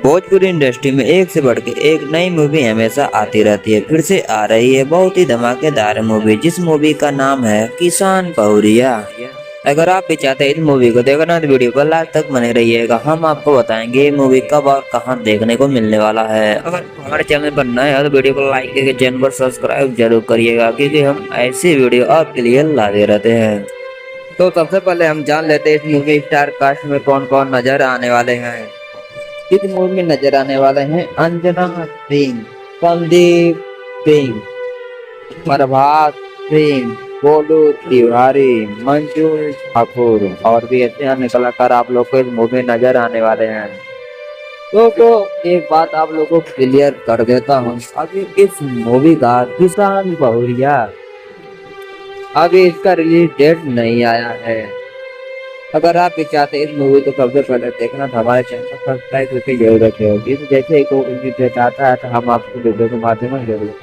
Bhojpuri industry में एक से बढ़ के एक नई मूवी हमेशा आती रहती है। फिर से आ रही है बहुत ही धमाकेदार मूवी, जिस मूवी का नाम है किसान बहुरिया। अगर आप भी चाहते हैं इस मूवी को देखना तो वीडियो को लास्ट तक बने रहिएगा। हम आपको बताएंगे ये मूवी कब और कहां देखने को मिलने वाला है। अगर हमारे चैनल पर नए हो तो वीडियो को लाइक करके चैनल पर सब्सक्राइब जरूर करिएगा, क्योंकि हम ऐसी वीडियो आपके लिए लाते रहते हैं। तो सबसे पहले हम जान लेते हैं इस मूवी स्टार कास्ट में कौन कौन नजर आने वाले हैं। इस मूवी में नजर आने वाले हैं अंजना सिंह, संदीप सिंह, प्रभात सिंह, गोलू तिवारी, मंजू ठाकुर और भी ऐसे अन्य कलाकार आप लोग को इस मूवी में नजर आने वाले हैं। तो एक बात आप लोगों को क्लियर कर देता हूँ, अभी इस मूवी का किसान बहुरिया अभी इसका रिलीज डेट नहीं आया है। अगर आप भी चाहते हैं इस मूवी को सबसे पहले देखना तो हमारे चैनल को सब्सक्राइब करके जरूर रखें, जैसे ही कोई डेट आता है तो हम आपको वीडियो के माध्यम में जरूर